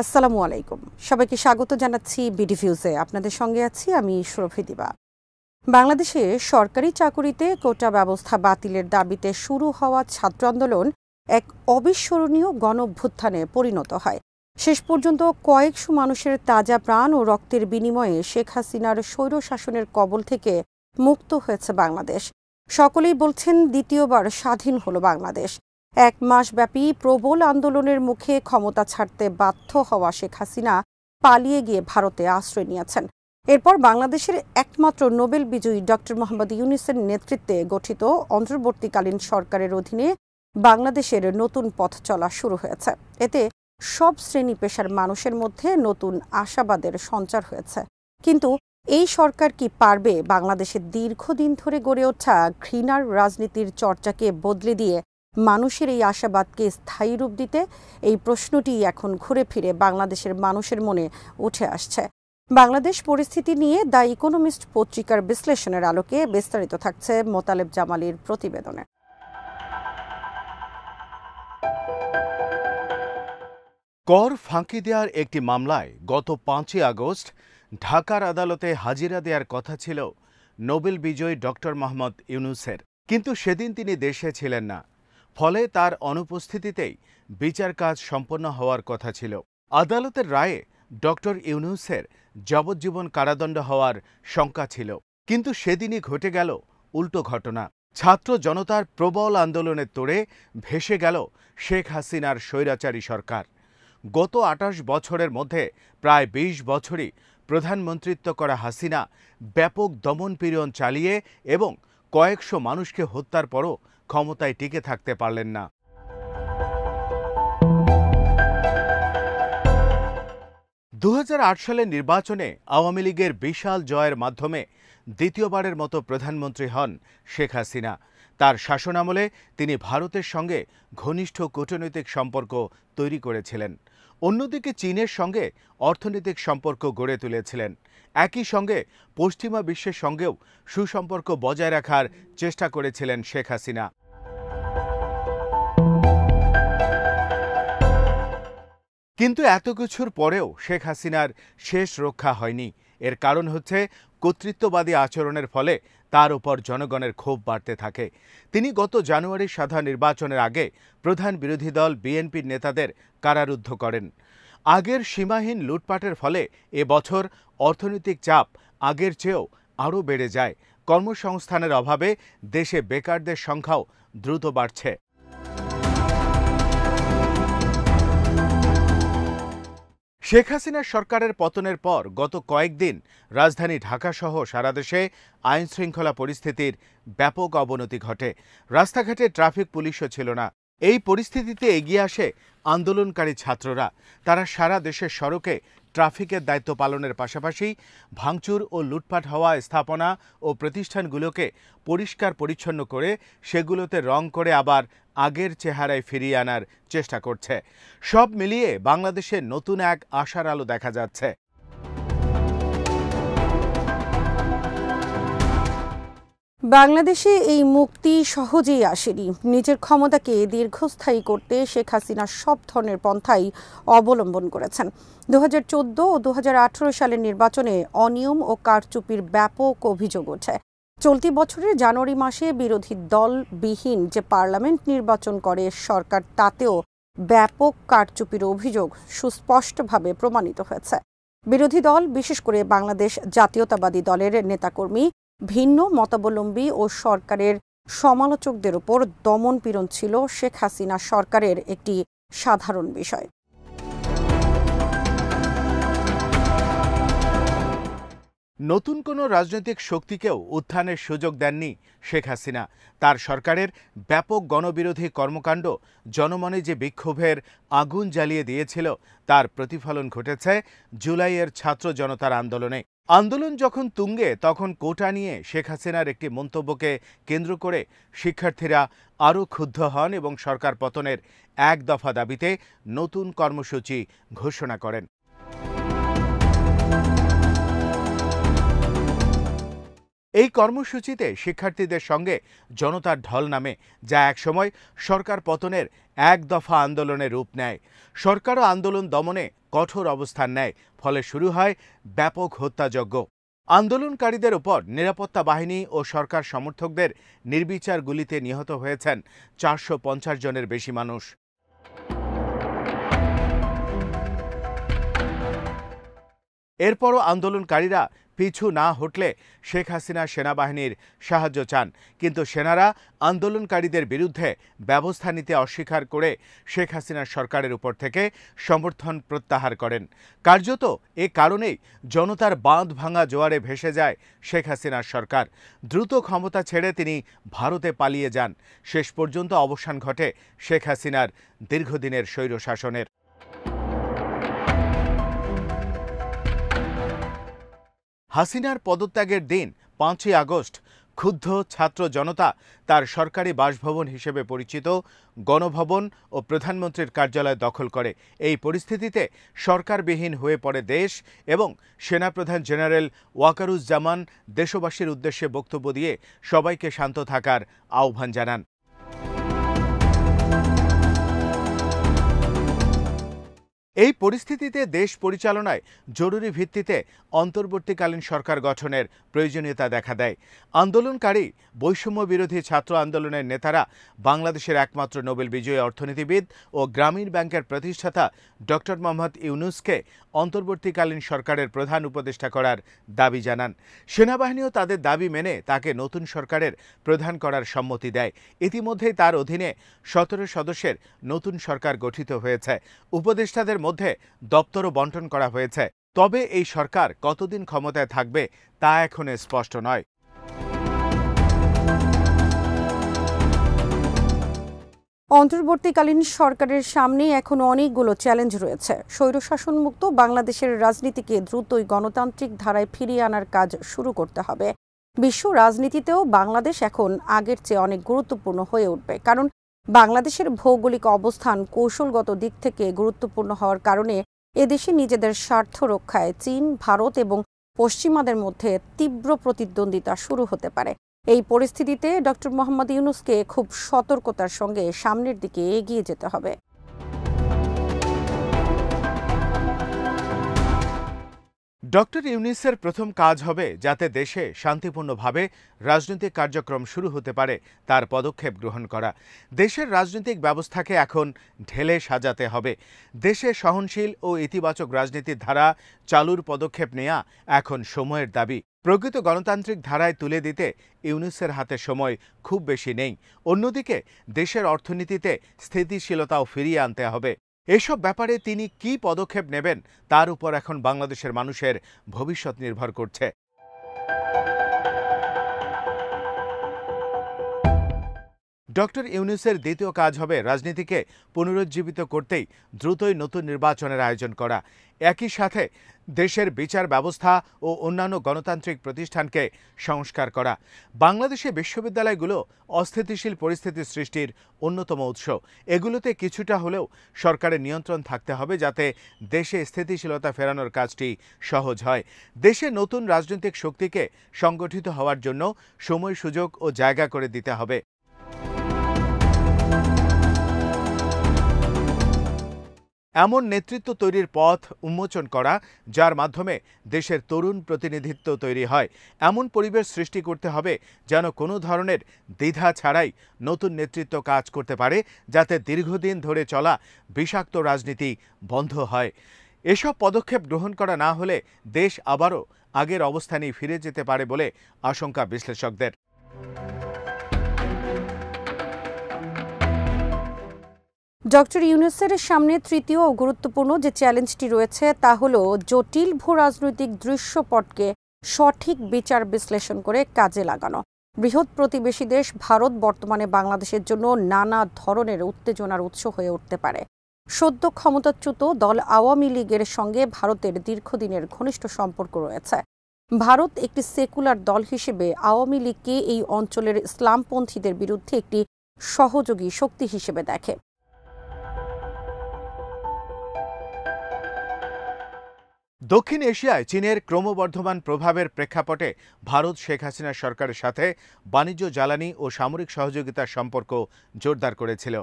আসসালামু আলাইকুম। সবাইকে স্বাগত জানাচ্ছি বিডিভিউজে। আপনাদের সঙ্গে আছি আমি সুরভি দিবা। বাংলাদেশে সরকারি চাকুরিতে কোটা ব্যবস্থা বাতিলের দাবিতে শুরু হওয়া ছাত্র আন্দোলন এক অবিস্মরণীয় গণঅভ্যুত্থানে পরিণত হয়। শেষ পর্যন্ত কয়েকশো মানুষের তাজা প্রাণ ও রক্তের বিনিময়ে শেখ হাসিনার স্বৈরশাসনের কবল থেকে মুক্ত হয়েছে বাংলাদেশ। সকলেই বলছেন দ্বিতীয়বার স্বাধীন হলো বাংলাদেশ। এক মাসব্যাপী প্রবল আন্দোলনের মুখে ক্ষমতা ছাড়তে বাধ্য হওয়া শেখ হাসিনা পালিয়ে গিয়ে ভারতে আশ্রয় নিয়েছেন। এরপর বাংলাদেশের একমাত্র নোবেল বিজয়ী ডক্টর মোহাম্মদ ইউনূসের নেতৃত্বে গঠিত অন্তর্বর্তীকালীন সরকারের অধীনে বাংলাদেশের নতুন পথ চলা শুরু হয়েছে। এতে সব শ্রেণী পেশার মানুষের মধ্যে নতুন আশাবাদের সঞ্চার হয়েছে। কিন্তু এই সরকার কি পারবে বাংলাদেশের দীর্ঘদিন ধরে গড়ে ওঠা ঘৃণার রাজনীতির চর্চাকে বদলে দিয়ে মানুষের এই আশাবাদকে স্থায়ী রূপ দিতে? এই প্রশ্নটি এখন ঘুরে ফিরে বাংলাদেশের মানুষের মনে উঠে আসছে। বাংলাদেশ পরিস্থিতি নিয়ে দ্য ইকোনমিস্ট পত্রিকার বিশ্লেষণের আলোকে বিস্তারিত থাকছে মোতালেব জামালির প্রতিবেদনে। কর ফাঁকি দেওয়ার একটি মামলায় গত ৫ই আগস্ট ঢাকার আদালতে হাজিরা দেওয়ার কথা ছিল নোবেল বিজয়ী ডক্টর মোহাম্মদ ইউনূসের, কিন্তু সেদিন তিনি দেশে ছিলেন না। ফলে তার অনুপস্থিতিতেই বিচার কাজ সম্পন্ন হওয়ার কথা ছিল। আদালতের রায়ে ডক্টর ইউনূসের যাবজ্জীবন কারাদণ্ড হওয়ার শঙ্কা ছিল, কিন্তু সেদিনই ঘটে গেল উল্টো ঘটনা। ছাত্র জনতার প্রবল আন্দোলনের তোড়ে ভেসে গেল শেখ হাসিনার স্বৈরাচারী সরকার। গত ২৮ বছরের মধ্যে প্রায় ২০ বছরই প্রধানমন্ত্রিত্ব করা হাসিনা ব্যাপক দমনপীড়ন চালিয়ে এবং কয়েকশো মানুষকে হত্যার পরও ক্ষমতায় টিকে থাকতে পারলেন না। ২০০৮ সালের নির্বাচনে আওয়ামী লীগের বিশাল জয়ের মাধ্যমে দ্বিতীয়বারের মতো প্রধানমন্ত্রী হন শেখ হাসিনা। তার শাসনামলে তিনি ভারতের সঙ্গে ঘনিষ্ঠ কূটনৈতিক সম্পর্ক তৈরি করেছিলেন। অন্যদিকে চীনের সঙ্গে অর্থনৈতিক সম্পর্ক গড়ে তুলেছিলেন। একই সঙ্গে পশ্চিমা বিশ্বের সঙ্গেও সুসম্পর্ক বজায় রাখার চেষ্টা করেছিলেন শেখ হাসিনা। কিন্তু এত কিছুর পরেও শেখ হাসিনার শেষ রক্ষা হয়নি। এর কারণ হচ্ছে কর্তৃত্ববাদী আচরণের ফলে তার উপর জনগণের ক্ষোভ বাড়তে থাকে। তিনি গত জানুয়ারির সাধারণ নির্বাচনের আগে প্রধান বিরোধী দল বিএনপির নেতাদের কারারুদ্ধ করেন। আগের সীমাহীন লুটপাটের ফলে এবছর অর্থনৈতিক চাপ আগের চেয়েও আরও বেড়ে যায়। কর্মসংস্থানের অভাবে দেশে বেকারদের সংখ্যাও দ্রুত বাড়ছে। শেখ হাসিনার সরকারের পতনের পর গত কয়েকদিন রাজধানী ঢাকাসহ সারা দেশে আইনশৃঙ্খলা পরিস্থিতির ব্যাপক অবনতি ঘটে। রাস্তাঘাটে ট্রাফিক পুলিশও ছিল না। এই পরিস্থিতিতে এগিয়ে আসে আন্দোলনকারী ছাত্ররা। তারা সারা দেশের সড়কে ট্রাফিকের দায়িত্ব পালনের পাশাপাশি ভাঙচুর ও লুটপাট হওয়া স্থাপনা ও প্রতিষ্ঠানগুলোকে পরিষ্কার পরিচ্ছন্ন করে সেগুলোতে রং করে আবার আগের চেহারায় ফিরিয়ে আনার চেষ্টা করছে। সব মিলিয়ে বাংলাদেশে নতুন এক আশার আলো দেখা যাচ্ছে। বাংলাদেশে এই মুক্তি সহজেই আসেনি। নিজের ক্ষমতাকে দীর্ঘস্থায়ী করতে শেখ হাসিনা সব ধরনের পন্থাই অবলম্বন করেছেন। ২০১৪ ও ২০১৮ সালের নির্বাচনে অনিয়ম ও কারচুপির ব্যাপক অভিযোগ ওঠে। চলতি বছরের জানুয়ারি মাসে বিরোধী দলবিহীন যে পার্লামেন্ট নির্বাচন করে সরকার, তাতেও ব্যাপক কারচুপির অভিযোগ সুস্পষ্টভাবে প্রমাণিত হয়েছে। বিরোধী দল, বিশেষ করে বাংলাদেশ জাতীয়তাবাদী দলের নেতাকর্মী, ভিন্ন মতাবলম্বী ও সরকারের সমালোচকদের উপর দমনপীড়ন ছিল শেখ হাসিনা সরকারের একটি সাধারণ বিষয়। নতুন কোনো রাজনৈতিক শক্তিকেও উত্থানের সুযোগ দেননি শেখ হাসিনা। তার সরকারের ব্যাপক গণবিরোধী কর্মকাণ্ড জনমনে যে বিক্ষোভের আগুন জ্বালিয়ে দিয়েছিল তার প্রতিফলন ঘটেছে জুলাইয়ের ছাত্র জনতার আন্দোলনে। আন্দোলন যখন তুঙ্গে তখন কোটা নিয়ে শেখ হাসিনার একটি মন্তব্যকে কেন্দ্র করে শিক্ষার্থীরা আরও ক্ষুব্ধ হন এবং সরকার পতনের এক দফা দাবিতে নতুন কর্মসূচি ঘোষণা করেন। এই কর্মসূচিতে শিক্ষার্থীদের সঙ্গে জনতার ঢল নামে, যা একসময় সরকার পতনের এক দফা আন্দোলনের রূপ নেয়। সরকারও আন্দোলন দমনে কঠোর অবস্থান নেয়, ফলে শুরু হয় ব্যাপক হত্যাযজ্ঞ। আন্দোলনকারীদের উপর নিরাপত্তা বাহিনী ও সরকার সমর্থকদের নির্বিচার গুলিতে নিহত হয়েছেন ৪৫০ জনের বেশি মানুষ। এরপরও আন্দোলনকারীরা পিছু না হটলে শেখ হাসিনা সেনাবাহিনীর সাহায্য চান, কিন্তু সেনারা আন্দোলনকারীদের বিরুদ্ধে ব্যবস্থা নিতে অস্বীকার করে শেখ হাসিনার সরকারের উপর থেকে সমর্থন প্রত্যাহার করেন। কার্যত এ কারণেই জনতার বাঁধ ভাঙা জোয়ারে ভেসে যায় শেখ হাসিনার সরকার। দ্রুত ক্ষমতা ছেড়ে তিনি ভারতে পালিয়ে যান। শেষ পর্যন্ত অবসান ঘটে শেখ হাসিনার দীর্ঘদিনের স্বৈরশাসনের। হাসিনার পদত্যাগের দিন ৫ই আগস্ট ক্ষুব্ধ ছাত্র জনতা তার সরকারি বাসভবন হিসেবে পরিচিত গণভবন ও প্রধানমন্ত্রীর কার্যালয় দখল করে। এই পরিস্থিতিতে সরকারবিহীন হয়ে পড়ে দেশ এবং সেনাপ্রধান জেনারেল ওয়াকারুজ্জামান দেশবাসীর উদ্দেশ্যে বক্তব্য দিয়ে সবাইকে শান্ত থাকার আহ্বান জানান। এই পরিস্থিতিতে দেশ পরিচালনায় জরুরি ভিত্তিতে অন্তর্বর্তীকালীন সরকার গঠনের প্রয়োজনীয়তা দেখা দেয়। আন্দোলনকারী বৈষম্য বিরোধী ছাত্র আন্দোলনের নেতারা বাংলাদেশের একমাত্র নোবেল বিজয়ী অর্থনীতিবিদ ও গ্রামীণ ব্যাংকের প্রতিষ্ঠাতা ডক্টর মোহাম্মদ ইউনূসকে অন্তর্বর্তীকালীন সরকারের প্রধান উপদেষ্টা করার দাবি জানান। সেনাবাহিনীও তাদের দাবি মেনে তাকে নতুন সরকারের প্রধান করার সম্মতি দেয়। ইতিমধ্যেই তার অধীনে ১৭ সদস্যের নতুন সরকার গঠিত হয়েছে। উপদেষ্টাদের মধ্যে দপ্তরও বণ্টন করা হয়েছে। তবে এই সরকার কতদিন ক্ষমতায় থাকবে তা এখনো স্পষ্ট নয়। অন্তর্বর্তীকালীন সরকারের সামনে এখনো অনেকগুলো চ্যালেঞ্জ রয়েছে। স্বৈরশাসনমুক্ত বাংলাদেশের রাজনীতিকে দ্রুতই গণতান্ত্রিক ধারায় ফিরিয়ে আনার কাজ শুরু করতে হবে। বিশ্ব রাজনীতিতেও বাংলাদেশ এখন আগের চেয়ে অনেক গুরুত্বপূর্ণ হয়ে উঠবে, কারণ বাংলাদেশের ভৌগোলিক অবস্থান কৌশলগত দিক থেকে গুরুত্বপূর্ণ হওয়ার কারণে এদেশে নিজেদের স্বার্থ রক্ষায় চীন, ভারত এবং পশ্চিমাদের মধ্যে তীব্র প্রতিদ্বন্দ্বিতা শুরু হতে পারে। এই পরিস্থিতিতে ডক্টর মোহাম্মদ ইউনূসকে খুব সতর্কতার সঙ্গে সামনের দিকে এগিয়ে যেতে হবে। ডক্টর ইউনূসের প্রথম কাজ হবে যাতে দেশে শান্তিপূর্ণভাবে রাজনৈতিক কার্যক্রম শুরু হতে পারে তার পদক্ষেপ গ্রহণ করা। দেশের রাজনৈতিক ব্যবস্থাকে এখন ঢেলে সাজাতে হবে। দেশে সহনশীল ও ইতিবাচক রাজনীতির ধারা চালুর পদক্ষেপ নেওয়া এখন সময়ের দাবি। প্রকৃত গণতান্ত্রিক ধারায় তুলে দিতে ইউনূসের হাতে সময় খুব বেশি নেই। অন্যদিকে দেশের অর্থনীতিতে স্থিতিশীলতাও ফিরিয়ে আনতে হবে। এসব ব্যাপারে তিনি কী পদক্ষেপ নেবেন তার উপর এখন বাংলাদেশের মানুষের ভবিষ্যৎ নির্ভর করছে। ডক্টর ইউনূসের দ্বিতীয় কাজ হবে রাজনীতিকে পুনরুজ্জীবিত করতেই দ্রুতই নতুন নির্বাচনের আয়োজন করা। একই সাথে দেশের বিচার ব্যবস্থা ও অন্যান্য গণতান্ত্রিক প্রতিষ্ঠানকে সংস্কার করা। বাংলাদেশে বিশ্ববিদ্যালয়গুলো অস্থিতিশীল পরিস্থিতি সৃষ্টির অন্যতম উৎস। এগুলোতে কিছুটা হলেও সরকারের নিয়ন্ত্রণ থাকতে হবে যাতে দেশে স্থিতিশীলতা ফেরানোর কাজটি সহজ হয়। দেশে নতুন রাজনৈতিক শক্তিকে সংগঠিত হওয়ার জন্য সময়, সুযোগ ও জায়গা করে দিতে হবে। এমন নেতৃত্ব তৈরির পথ উন্মোচন করা যার মাধ্যমে দেশের তরুণ প্রতিনিধিত্ব তৈরি হয়। এমন পরিবেশ সৃষ্টি করতে হবে যেন কোনো ধরনের দ্বিধা ছাড়াই নতুন নেতৃত্ব কাজ করতে পারে, যাতে দীর্ঘদিন ধরে চলা বিষাক্ত রাজনীতি বন্ধ হয়। এসব পদক্ষেপ গ্রহণ করা না হলে দেশ আবারও আগের অবস্থানেই ফিরে যেতে পারে বলে আশঙ্কা বিশ্লেষকদের। ডক্টর ইউনূসের সামনে তৃতীয় ও গুরুত্বপূর্ণ যে চ্যালেঞ্জটি রয়েছে তা হল জটিল ভূরাজনৈতিক দৃশ্যপটকে সঠিক বিচার বিশ্লেষণ করে কাজে লাগানো। বৃহৎ প্রতিবেশী দেশ ভারত বর্তমানে বাংলাদেশের জন্য নানা ধরনের উত্তেজনার উৎস হয়ে উঠতে পারে। সদ্য ক্ষমতাচ্যুত দল আওয়ামী লীগের সঙ্গে ভারতের দীর্ঘদিনের ঘনিষ্ঠ সম্পর্ক রয়েছে। ভারত একটি সেকুলার দল হিসেবে আওয়ামী লীগকে এই অঞ্চলের ইসলামপন্থীদের বিরুদ্ধে একটি সহযোগী শক্তি হিসেবে দেখে। দক্ষিণ এশিয়ায় চীনের ক্রমবর্ধমান প্রভাবের প্রেক্ষাপটে ভারত শেখ হাসিনা সরকারের সাথে বাণিজ্য, জ্বালানি ও সামরিক সহযোগিতার সম্পর্ক জোরদার করেছিল।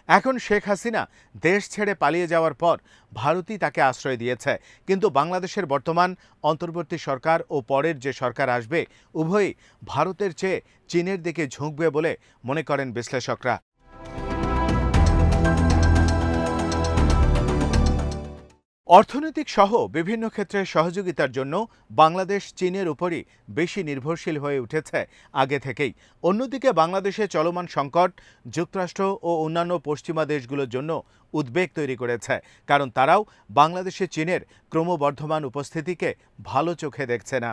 এখন শেখ হাসিনা দেশ ছেড়ে পালিয়ে যাওয়ার পর ভারতই তাকে আশ্রয় দিয়েছে। কিন্তু বাংলাদেশের বর্তমান অন্তর্বর্তী সরকার ও পরের যে সরকার আসবে, উভয়ই ভারতের চেয়ে চীনের দিকে ঝুঁকবে বলে মনে করেন বিশ্লেষকরা। অর্থনৈতিক সহ বিভিন্ন ক্ষেত্রে সহযোগিতার জন্য বাংলাদেশ চীনের উপরই বেশি নির্ভরশীল হয়ে উঠেছে আগে থেকেই। অন্যদিকে বাংলাদেশে চলমান সংকট যুক্তরাষ্ট্র ও অন্যান্য পশ্চিমা দেশগুলোর জন্য উদ্বেগ তৈরি করেছে, কারণ তারাও বাংলাদেশে চীনের ক্রমবর্ধমান উপস্থিতিকে ভালো চোখে দেখছে না।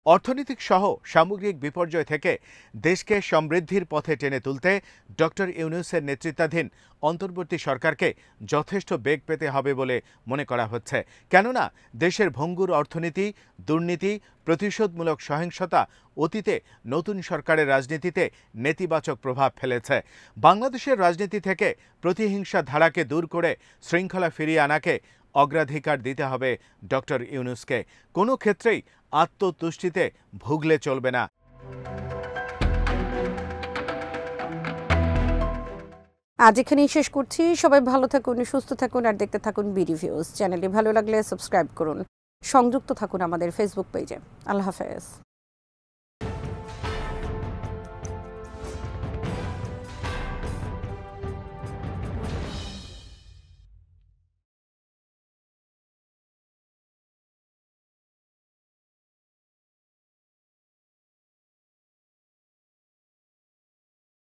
অর্থনৈতিক সহ সামগ্রিক বিপর্যয় থেকে দেশকে সমৃদ্ধির পথে টেনে তুলতে ডক্টর ইউনূসের নেতৃত্বাধীন অন্তর্বর্তী সরকারকে যথেষ্ট বেগ পেতে হবে বলে মনে করা হচ্ছে। কেননা দেশের ভঙ্গুর অর্থনীতি, দুর্নীতি, প্রতিশোধমূলক সহিংসতা অতীতে নতুন সরকারের রাজনীতিতে নেতিবাচক প্রভাব ফেলেছে। বাংলাদেশের রাজনীতি থেকে প্রতিহিংসা ধারাকে দূর করে শৃঙ্খলা ফিরিয়ে আনাকে অগ্রাধিকার দিতে হবে ডক্টর ইউনূসকে। কোনো ক্ষেত্রেই আত্মতুষ্টিতে ভুগলে চলবে না। আজ এখানেই শেষ করছি। সবাই ভালো থাকুন, সুস্থ থাকুন আর দেখতে থাকুন বিডি ভিউজ। চ্যানেলটি ভালো লাগলে সাবস্ক্রাইব করুন, সংযুক্ত থাকুন আমাদের ফেসবুক পেজে। আল্লাহ হাফেজ।